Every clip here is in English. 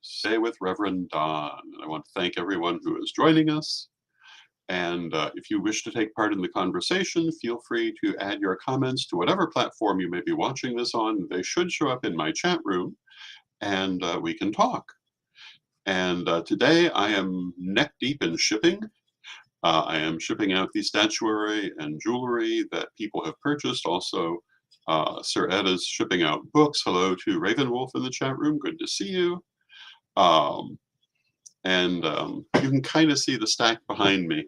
Stay with Reverend Don. And I want to thank everyone who is joining us. And if you wish to take part in the conversation, feel free to add your comments to whatever platform you may be watching this on. They should show up in my chat room, and we can talk. And today I am neck deep in shipping. I am shipping out the statuary and jewelry that people have purchased. Also, Sir Ed is shipping out books. Hello to Ravenwolf in the chat room. Good to see you. Um, and you can kind of see the stack behind me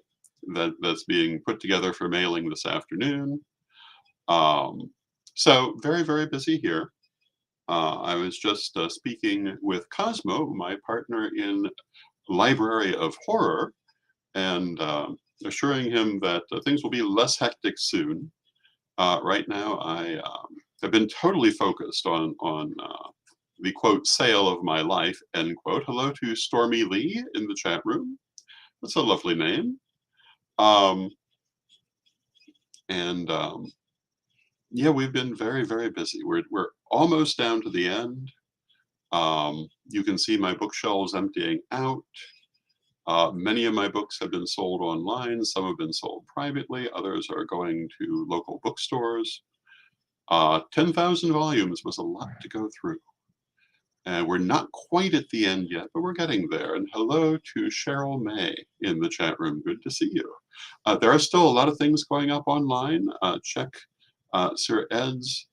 that's being put together for mailing this afternoon. Um, so very, very busy here. I was just speaking with Cosmo, my partner in Library of Horror, and assuring him that things will be less hectic soon. Right now, I have been totally focused on the quote sale of my life end quote. Hello to Stormy Lee in the chat room. That's a lovely name. Um, and yeah, we've been very, very busy. We're almost down to the end. You can see my bookshelves emptying out. Many of my books have been sold online. Some have been sold privately. Others are going to local bookstores. 10,000 volumes was a lot to go through. And we're not quite at the end yet, but we're getting there. And hello to Cheryl May in the chat room. Good to see you. There are still a lot of things going up online. Check Sir Ed's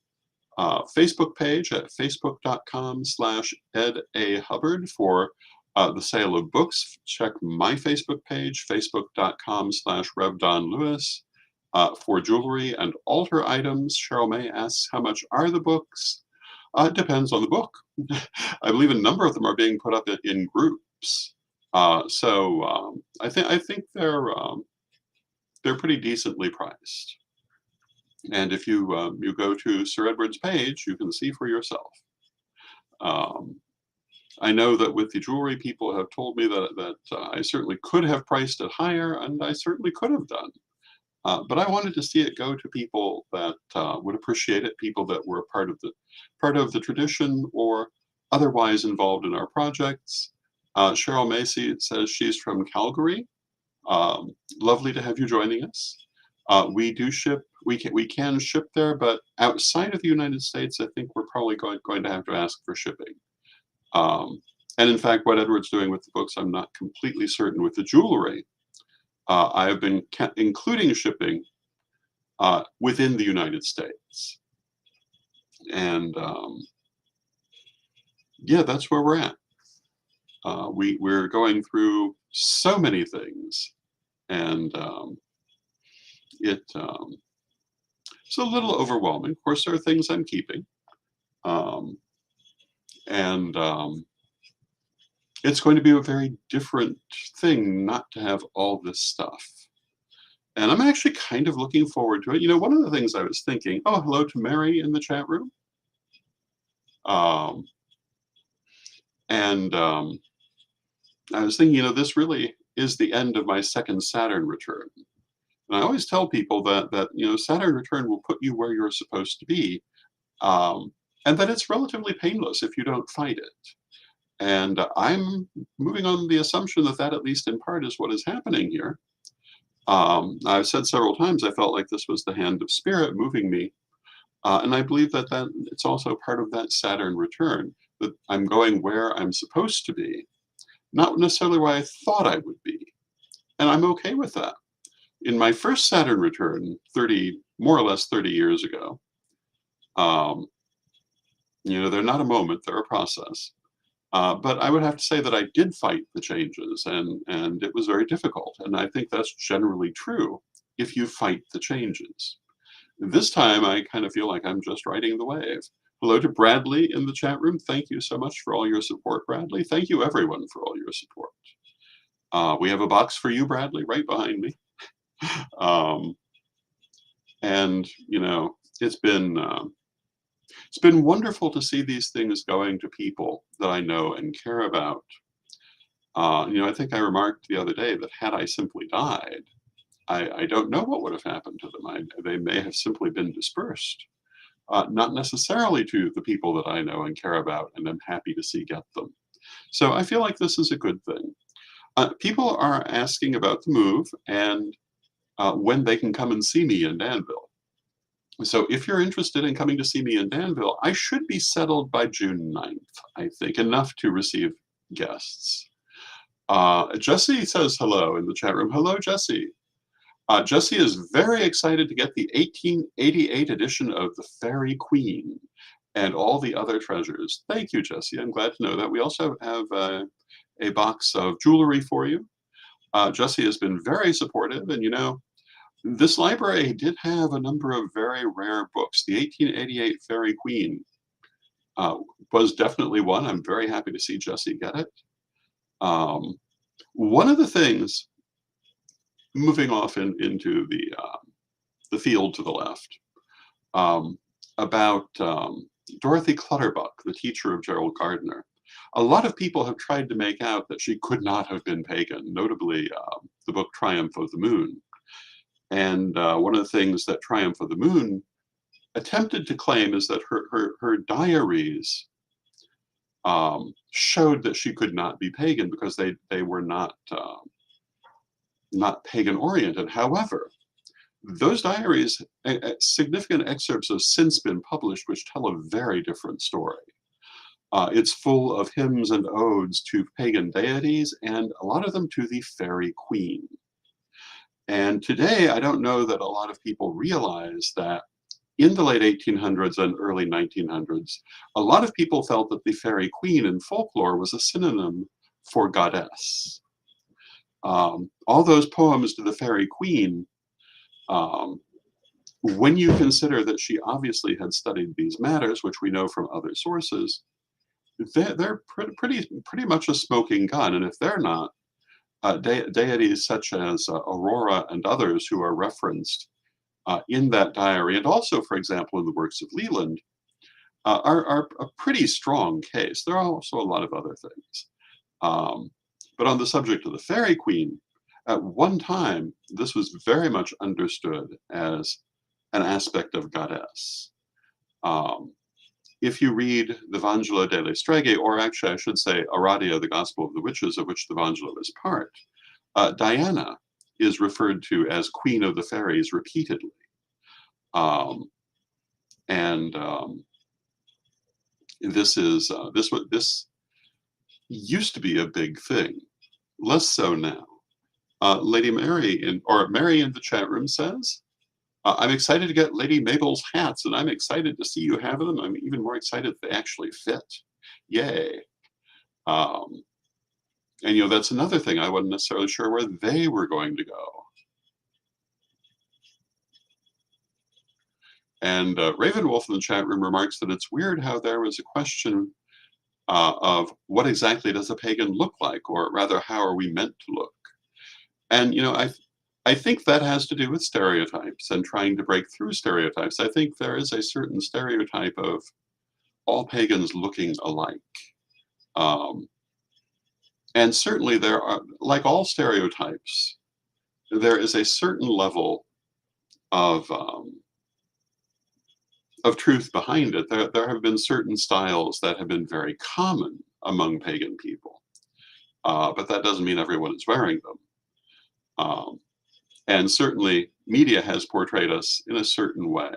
Facebook page at facebook.com/EdAHubbard for the sale of books. Check my Facebook page, facebook.com/Rev Don Lewis for jewelry and altar items. Cheryl May asks, how much are the books? It depends on the book. I believe a number of them are being put up in groups. I think they're pretty decently priced. And if you go to Sir Edward's page, you can see for yourself. I know that with the jewelry, people have told me that I certainly could have priced it higher, and I certainly could have done. But I wanted to see it go to people that would appreciate it, people that were part of the tradition or otherwise involved in our projects. Cheryl Macy says she's from Calgary. Lovely to have you joining us. We do ship. We can ship there, but outside of the United States, I think we're probably going to have to ask for shipping. And in fact, what Edward's doing with the books, I'm not completely certain. With the jewelry, I have been including shipping within the United States. And yeah, that's where we're at. We're going through so many things, and it's a little overwhelming. Of course, there are things I'm keeping. And it's going to be a very different thing not to have all this stuff. And I'm actually kind of looking forward to it. You know, one of the things I was thinking, oh, hello to Mary in the chat room. And I was thinking, you know, this really is the end of my second Saturn return. And I always tell people that you know, Saturn return will put you where you're supposed to be. And that it's relatively painless if you don't fight it. And I'm moving on the assumption that at least in part is what is happening here. I've said several times I felt like this was the hand of spirit moving me. And I believe that it's also part of that Saturn return, that I'm going where I'm supposed to be, not necessarily where I thought I would be. And I'm okay with that. In my first Saturn return, more or less 30 years ago, you know, they're not a moment, they're a process. But I would have to say that I did fight the changes, and it was very difficult. And I think that's generally true if you fight the changes. This time, I kind of feel like I'm just riding the wave. Hello to Bradley in the chat room. Thank you so much for all your support, Bradley. Thank you, everyone, for all your support. We have a box for you, Bradley, right behind me. And, you know, it's been wonderful to see these things going to people that I know and care about. You know, I think I remarked the other day that had I simply died, I don't know what would have happened to them. They may have simply been dispersed, not necessarily to the people that I know and care about and am happy to see get them. So I feel like this is a good thing. People are asking about the move and when they can come and see me in Danville. So if you're interested in coming to see me in Danville, I should be settled by June 9th, I think, enough to receive guests. Jesse says hello in the chat room. Hello, Jesse. Jesse is very excited to get the 1888 edition of The Fairy Queen and all the other treasures. Thank you, Jesse. I'm glad to know that. We also have a box of jewelry for you. Jesse has been very supportive, and you know, this library did have a number of very rare books. The 1888 Fairy Queen uh, was definitely one. I'm very happy to see Jesse get it. One of the things, moving off into the field to the left, um, about Dorothy Clutterbuck, the teacher of Gerald Gardner. A lot of people have tried to make out that she could not have been pagan, notably the book Triumph of the Moon. And one of the things that Triumph of the Moon attempted to claim is that her diaries showed that she could not be pagan because they were not pagan oriented. However, those diaries, significant excerpts have since been published, which tell a very different story. It's full of hymns and odes to pagan deities, and a lot of them to the Fairy Queen. And today, I don't know that a lot of people realize that in the late 1800s and early 1900s, a lot of people felt that the Fairy Queen in folklore was a synonym for goddess. All those poems to the Fairy Queen, when you consider that she obviously had studied these matters, which we know from other sources, they're pretty much a smoking gun. And if they're not, deities such as Aurora and others who are referenced in that diary, and also, for example, in the works of Leland, are a pretty strong case. There are also a lot of other things. But on the subject of the Fairy Queen, at one time, this was very much understood as an aspect of goddess. If you read the Vangelo delle Streghe, or actually I should say Aradia, the Gospel of the Witches, of which the Vangelo is part, Diana is referred to as Queen of the Fairies repeatedly. This used to be a big thing, less so now. Lady Mary Mary in the chat room says, I'm excited to get Lady Mabel's hats, and I'm excited to see you have them. I'm even more excited they actually fit. Yay. And, you know, that's another thing. I wasn't necessarily sure where they were going to go. And Ravenwolf in the chat room remarks that it's weird how there was a question of what exactly does a pagan look like, or rather, how are we meant to look? And, you know, I think that has to do with stereotypes and trying to break through stereotypes. I think there is a certain stereotype of all pagans looking alike. And certainly there are, like all stereotypes, there is a certain level of truth behind it. There have been certain styles that have been very common among pagan people, but that doesn't mean everyone is wearing them. And certainly media has portrayed us in a certain way.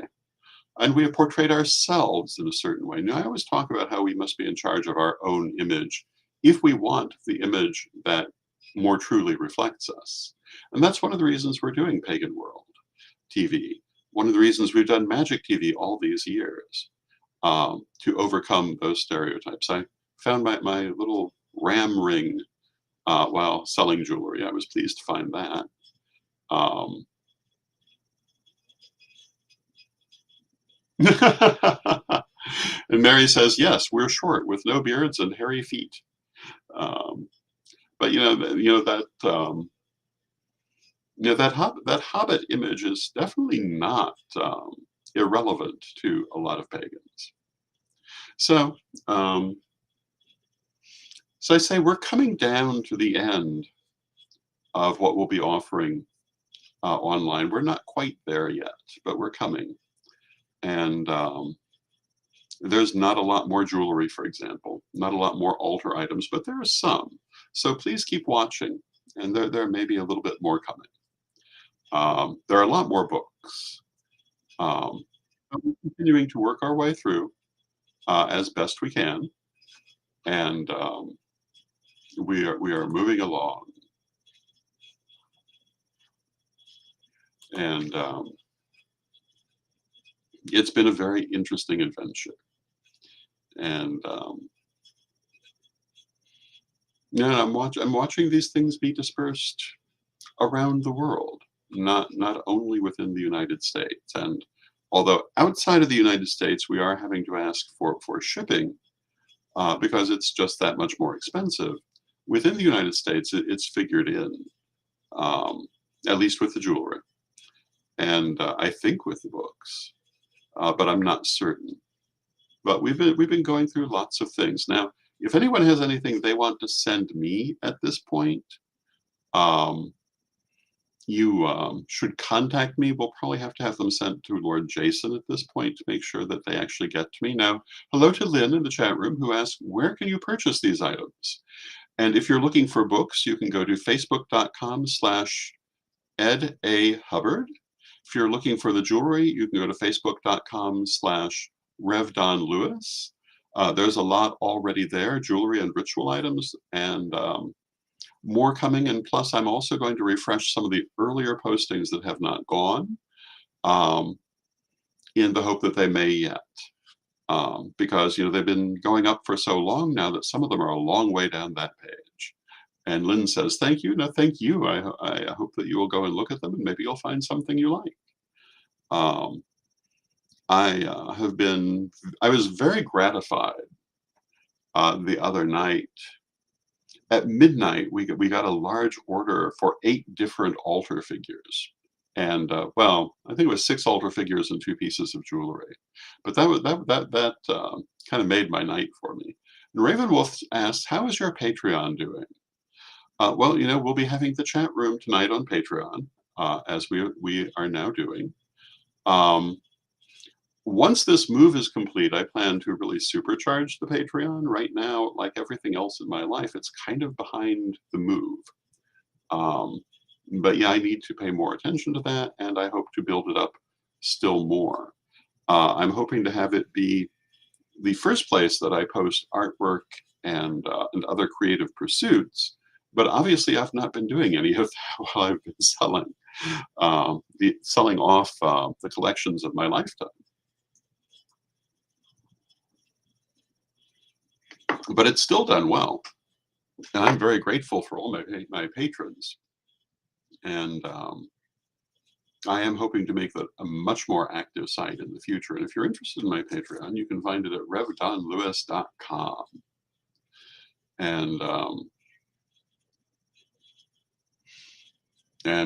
And we have portrayed ourselves in a certain way. Now, I always talk about how we must be in charge of our own image if we want the image that more truly reflects us. And that's one of the reasons we're doing Pagan World TV. One of the reasons we've done Magic TV all these years, to overcome those stereotypes. I found my little ram ring while selling jewelry. I was pleased to find that. And Mary says, yes, we're short with no beards and hairy feet. But that hobbit image is definitely not irrelevant to a lot of pagans. So I say we're coming down to the end of what we'll be offering online. We're not quite there yet, but we're coming. And There's not a lot more jewelry, for example, not a lot more altar items, but there are some. So please keep watching, and there may be a little bit more coming. There are a lot more books. Um, but we're continuing to work our way through as best we can, and we are moving along. And it's been a very interesting adventure. And yeah, I'm watching these things be dispersed around the world, not only within the United States. And although outside of the United States, we are having to ask for shipping because it's just that much more expensive. Within the United States, it's figured in, um, at least with the jewelry, and I think with the books, but I'm not certain. But we've been going through lots of things. Now, if anyone has anything they want to send me at this point, um, you should contact me. We'll probably have to have them sent to Lord Jason at this point to make sure that they actually get to me. Now, hello to Lynn in the chat room who asked, where can you purchase these items? And if you're looking for books, you can go to facebook.com/Ed A. Hubbard. If you're looking for the jewelry, you can go to facebook.com/Rev Don Lewis. There's a lot already there, jewelry and ritual items, and more coming. And plus, I'm also going to refresh some of the earlier postings that have not gone um, in the hope that they may yet. Because they've been going up for so long now that some of them are a long way down that page. And Lynn says, "Thank you." No, thank you. I hope that you will go and look at them, and maybe you'll find something you like. Um, I was very gratified the other night. At midnight, we got a large order for 8 different altar figures. And well, I think it was 6 altar figures and 2 pieces of jewelry. But that kind of made my night for me. And Ravenwolf asked, "How is your Patreon doing?" Well, we'll be having the chat room tonight on Patreon, as we are now doing. Um, Once this move is complete, I plan to really supercharge the Patreon. Right now, like everything else in my life, it's kind of behind the move. Um, but yeah, I need to pay more attention to that, and I hope to build it up still more. I'm hoping to have it be the first place that I post artwork and other creative pursuits. But obviously, I've not been doing any of that while I've been selling off the collections of my lifetime. But it's still done well, and I'm very grateful for all my patrons. And I am hoping to make that a much more active site in the future. And if you're interested in my Patreon, you can find it at revdonlewis.com. And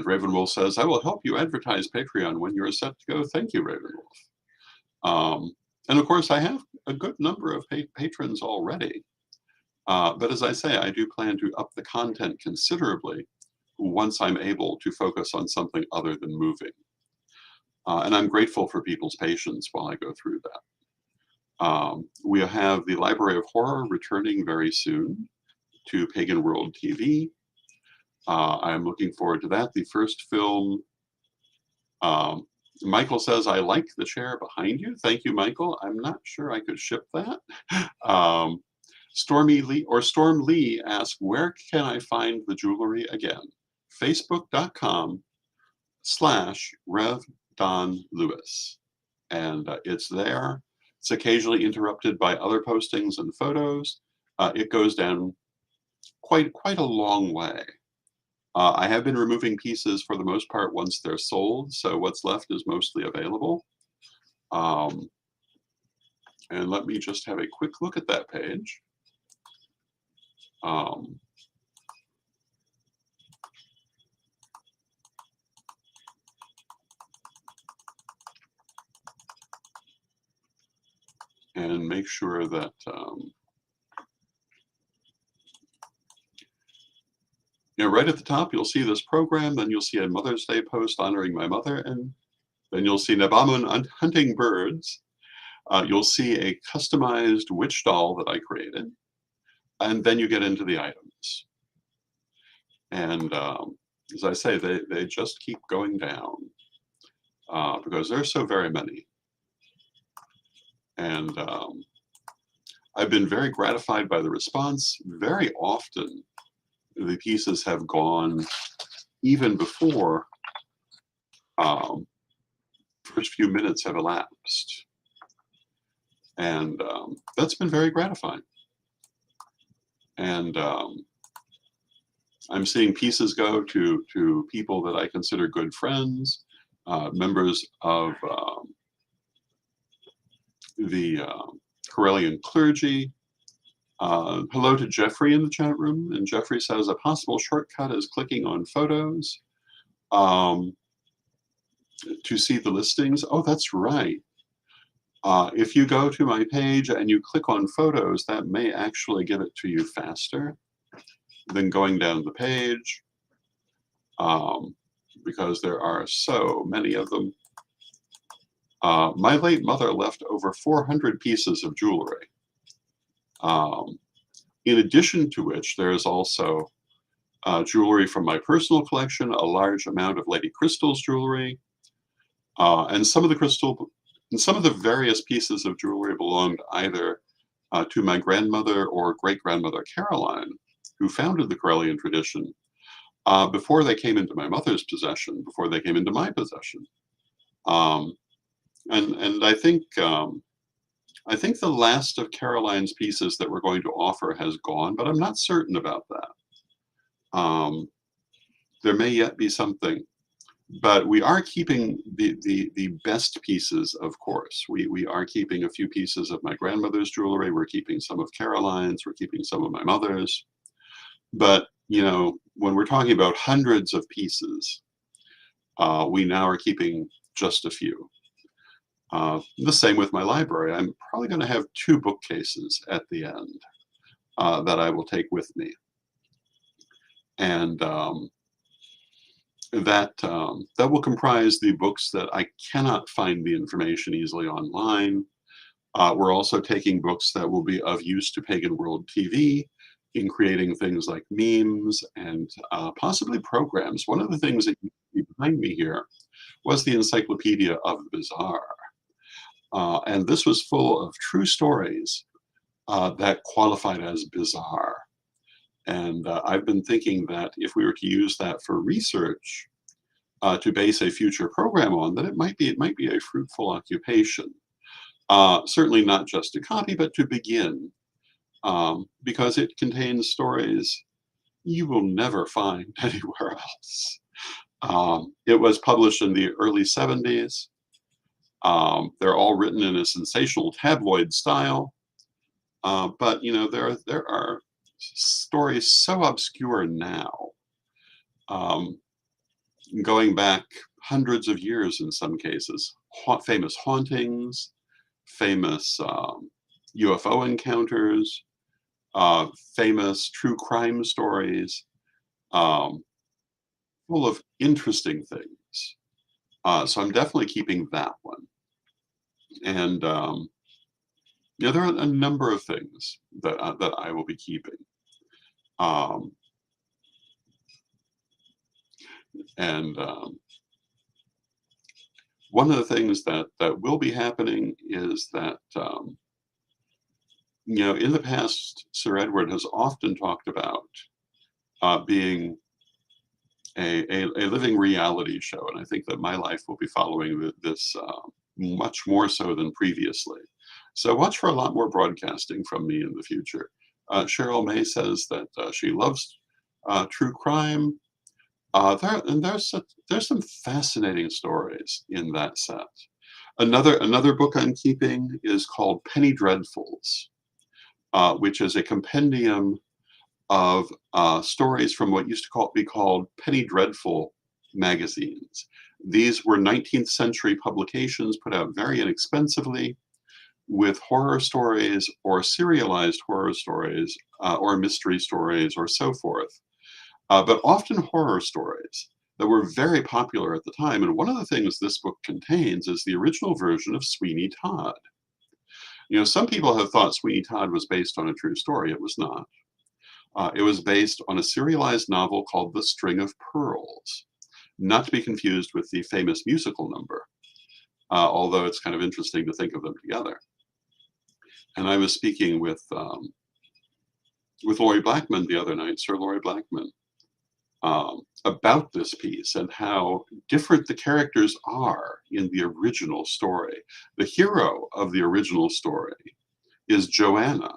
Ravenwolf says, "I will help you advertise Patreon when you're set to go." Thank you, Ravenwolf. And of course, I have a good number of patrons already. But as I say, I do plan to up the content considerably once I'm able to focus on something other than moving. And I'm grateful for people's patience while I go through that. We have the Library of Horror returning very soon to Pagan World TV. I'm looking forward to that. The first film, Michael says, "I like the chair behind you." Thank you, Michael. I'm not sure I could ship that. Storm Lee asks, "Where can I find the jewelry again?" Facebook.com/Rev Don Lewis. And it's there. It's occasionally interrupted by other postings and photos. It goes down quite a long way. I have been removing pieces for the most part once they're sold, so what's left is mostly available. And let me just have a quick look at that page. And make sure that right at the top, you'll see this program, then you'll see a Mother's Day post honoring my mother, and then you'll see Nabamun hunting birds. You'll see a customized witch doll that I created, and then you get into the items. And as I say, they just keep going down because there's so very many. And I've been very gratified by the response. Very often, the pieces have gone even before um, first few minutes have elapsed. And that's been very gratifying. And I'm seeing pieces go to people that I consider good friends, members of the Karelian clergy. Hello to Jeffrey in the chat room. And Jeffrey says a possible shortcut is clicking on photos to see the listings. Oh, that's right. If you go to my page and you click on photos, that may actually give it to you faster than going down the page, because there are so many of them. My late mother left over 400 pieces of jewelry, in addition to which there is also jewelry from my personal collection, a large amount of Lady Crystal's jewelry, and some of the various pieces of jewelry belonged either to my grandmother or great-grandmother Caroline, who founded the Karelian tradition, before they came into my mother's possession, before they came into my possession. And I think the last of Caroline's pieces that we're going to offer has gone, but I'm not certain about that. There may yet be something, but we are keeping the best pieces, of course. We are keeping a few pieces of my grandmother's jewelry. We're keeping some of Caroline's. We're keeping some of my mother's. But, you know, when we're talking about hundreds of pieces, we now are keeping just a few. The same with my library. I'm probably going to have 2 bookcases at the end that I will take with me. And that will comprise the books that I cannot find the information easily online. We're also taking books that will be of use to Pagan World TV in creating things like memes and possibly programs. One of the things that you see behind me here was the Encyclopedia of the Bizarre. And this was full of true stories that qualified as bizarre. And I've been thinking that if we were to use that for research to base a future program on, that it might be a fruitful occupation. Certainly not just to copy, but to begin, because it contains stories you will never find anywhere else. It was published in the early 70s. They're all written in a sensational tabloid style, but you know there are stories so obscure now, going back hundreds of years in some cases. Famous hauntings, famous UFO encounters, famous true crime stories, full of interesting things. So I'm definitely keeping that one. And yeah, there are a number of things that I will be keeping. And one of the things that will be happening is that you know, in the past, Sir Edward has often talked about being a living reality show, and I think that my life will be following this much more so than previously. So watch for a lot more broadcasting from me in the future. Cheryl May says that she loves true crime. There's some fascinating stories in that set. Another book I'm keeping is called Penny Dreadfuls, which is a compendium of stories from what used to be called Penny Dreadful magazines. These were 19th century publications put out very inexpensively with horror stories or serialized horror stories or mystery stories or so forth, but often horror stories that were very popular at the time. And one of the things this book contains is the original version of Sweeney Todd. Some people have thought Sweeney Todd was based on a true story. It was not. It was based on a serialized novel called The String of Pearls, not to be confused with the famous musical number, although it's kind of interesting to think of them together. And I was speaking with Laurie Blackman the other night, Sir Laurie Blackman, about this piece and how different the characters are in the original story. The hero of the original story is Joanna,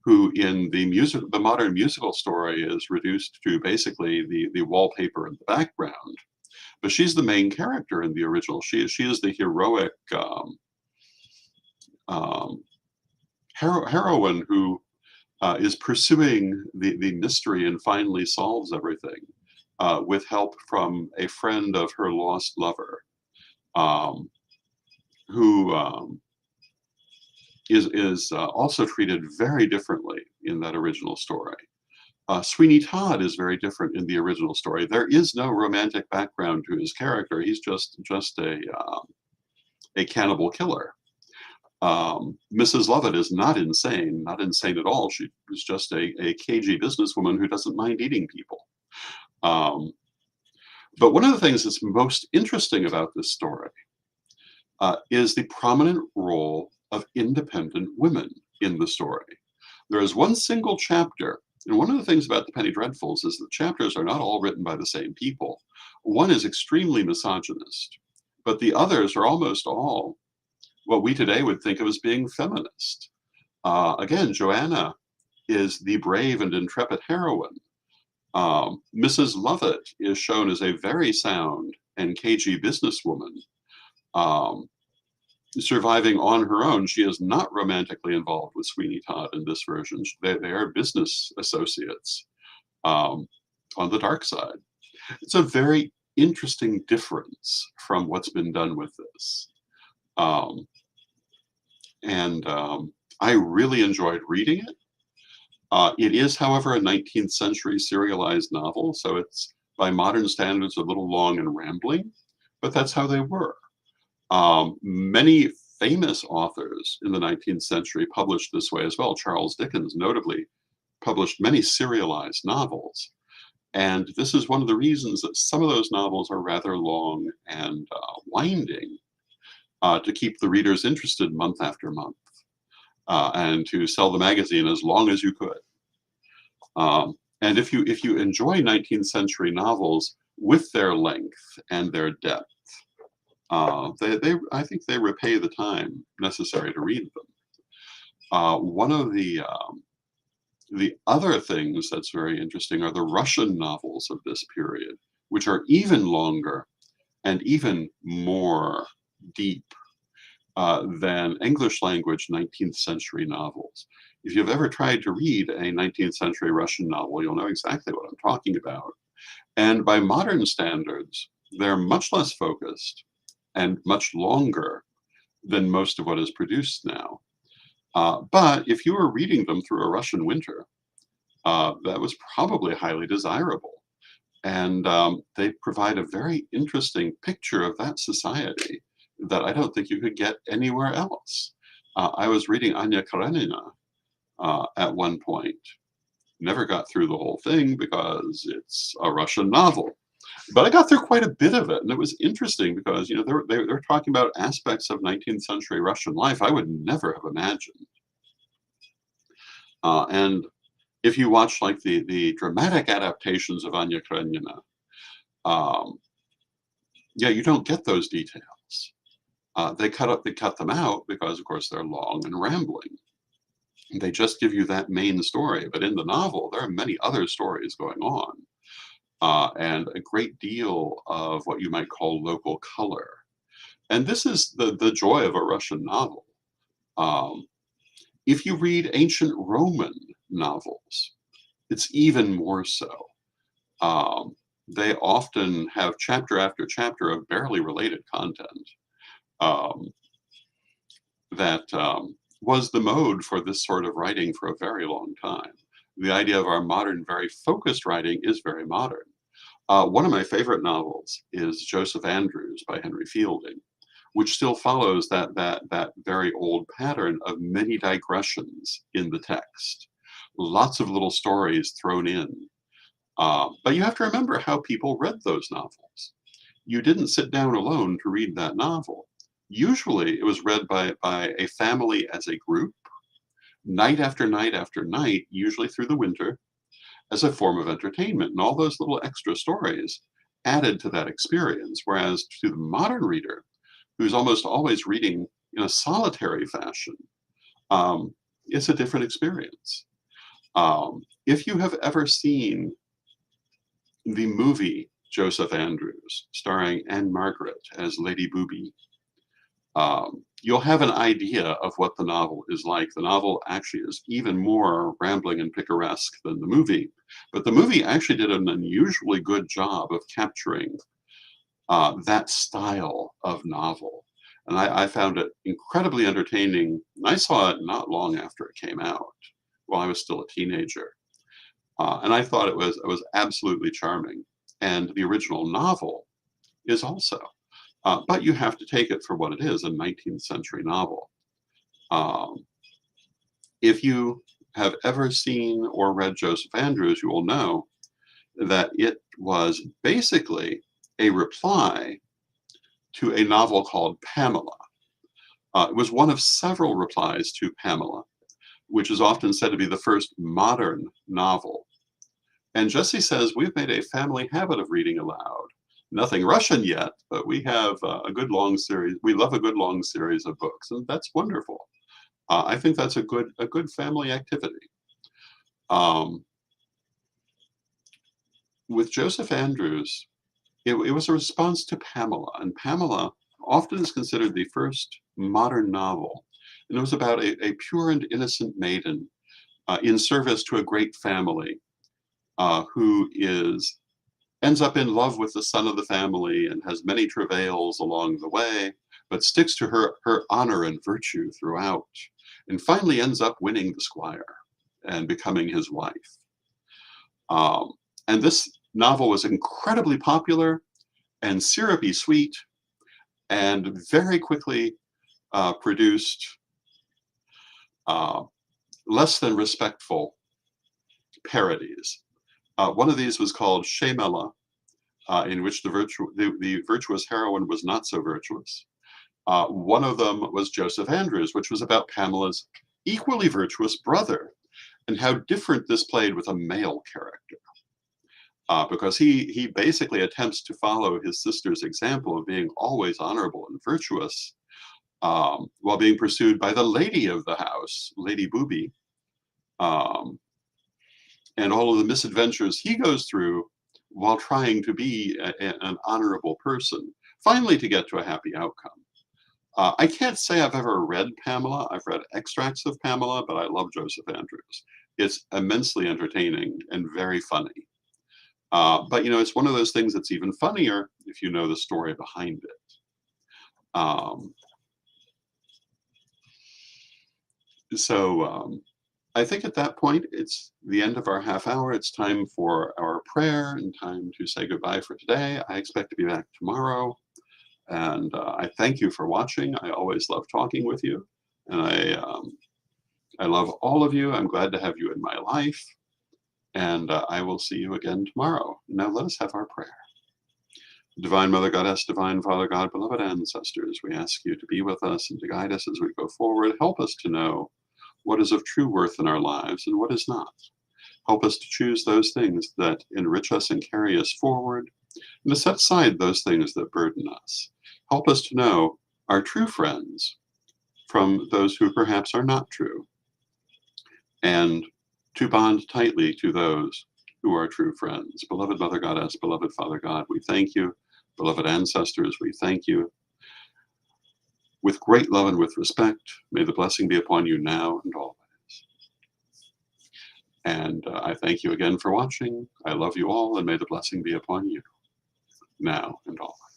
who in the modern musical story is reduced to basically the wallpaper in the background. But she's the main character in the original. She is the heroic heroine who is pursuing the mystery and finally solves everything with help from a friend of her lost lover, who is also treated very differently in that original story. Sweeney Todd is very different in the original story. There is no romantic background to his character. He's just a cannibal killer. Mrs. Lovett is not insane at all. She is just a cagey businesswoman who doesn't mind eating people. But one of the things that's most interesting about this story is the prominent role of independent women in the story. There is one single chapter, and one of the things about the Penny Dreadfuls is that chapters are not all written by the same people. One is extremely misogynist, but the others are almost all what we today would think of as being feminist. Again, Joanna is the brave and intrepid heroine. Mrs. Lovett is shown as a very sound and cagey businesswoman, surviving on her own. She is not romantically involved with Sweeney Todd in this version. They are business associates on the dark side. It's a very interesting difference from what's been done with this. I really enjoyed reading it. It is, however, a 19th century serialized novel, so it's by modern standards a little long and rambling, but that's how they were. Many famous authors in the 19th century published this way as well. Charles Dickens notably published many serialized novels. And this is one of the reasons that some of those novels are rather long and winding to keep the readers interested month after month and to sell the magazine as long as you could. And if you enjoy 19th century novels with their length and their depth, I think they repay the time necessary to read them. One of the other things that's very interesting are the Russian novels of this period, which are even longer and even more deep than English language 19th century novels. If you've ever tried to read a 19th century Russian novel, you'll know exactly what I'm talking about. And by modern standards, they're much less focused and much longer than most of what is produced now. But if you were reading them through a Russian winter, that was probably highly desirable. And they provide a very interesting picture of that society that I don't think you could get anywhere else. I was reading Anya Karenina at one point. Never got through the whole thing because it's a Russian novel. But I got through quite a bit of it, and it was interesting because they're talking about aspects of 19th century Russian life I would never have imagined. And if you watch like the dramatic adaptations of Anya Karenina, you don't get those details. They cut them out because, of course, they're long and rambling. They just give you that main story, but in the novel, there are many other stories going on. And a great deal of what you might call local color. And this is the joy of a Russian novel. If you read ancient Roman novels, it's even more so. They often have chapter after chapter of barely related content that was the mode for this sort of writing for a very long time. The idea of our modern, very focused writing is very modern. One of my favorite novels is Joseph Andrews by Henry Fielding, which still follows that very old pattern of many digressions in the text, lots of little stories thrown in. But you have to remember how people read those novels. You didn't sit down alone to read that novel. Usually, it was read by a family as a group, night after night after night, usually through the winter, as a form of entertainment. And all those little extra stories added to that experience. Whereas to the modern reader, who's almost always reading in a solitary fashion, it's a different experience. If you have ever seen the movie Joseph Andrews, starring Anne Margaret as Lady Booby, you'll have an idea of what the novel is like. The novel actually is even more rambling and picaresque than the movie, but the movie actually did an unusually good job of capturing that style of novel. And I found it incredibly entertaining. I saw it not long after it came out, while I was still a teenager. And I thought it was absolutely charming. And the original novel is also. But you have to take it for what it is, a 19th century novel. If you have ever seen or read Joseph Andrews, you will know that it was basically a reply to a novel called Pamela. It was one of several replies to Pamela, which is often said to be the first modern novel. And Jesse says, we've made a family habit of reading aloud. Nothing Russian yet, but we have a good long series. We love a good long series of books, and that's wonderful. I think that's a good family activity. With Joseph Andrews, it was a response to Pamela, and Pamela often is considered the first modern novel. And it was about a pure and innocent maiden in service to a great family who ends up in love with the son of the family and has many travails along the way, but sticks to her honor and virtue throughout, and finally ends up winning the squire and becoming his wife. And this novel was incredibly popular and syrupy sweet, and very quickly produced less than respectful parodies. One of these was called Shemela, in which the virtuous heroine was not so virtuous. One of them was Joseph Andrews, which was about Pamela's equally virtuous brother, and how different this played with a male character. Because he basically attempts to follow his sister's example of being always honorable and virtuous, while being pursued by the lady of the house, Lady Booby, and all of the misadventures he goes through while trying to be an honorable person, finally to get to a happy outcome. I can't say I've ever read Pamela. I've read extracts of Pamela, but I love Joseph Andrews. It's immensely entertaining and very funny. But it's one of those things that's even funnier if you know the story behind it. I think at that point, it's the end of our half hour. It's time for our prayer and time to say goodbye for today. I expect to be back tomorrow. And I thank you for watching. I always love talking with you. And I love all of you. I'm glad to have you in my life. And I will see you again tomorrow. Now let us have our prayer. Divine Mother Goddess, Divine Father God, beloved ancestors, we ask you to be with us and to guide us as we go forward. Help us to know what is of true worth in our lives and what is not. Help us to choose those things that enrich us and carry us forward, and to set aside those things that burden us. Help us to know our true friends from those who perhaps are not true, and to bond tightly to those who are true friends. Beloved Mother Goddess, beloved Father God, we thank you. Beloved ancestors, we thank you. With great love and with respect, may the blessing be upon you now and always. And I thank you again for watching. I love you all, and may the blessing be upon you now and always.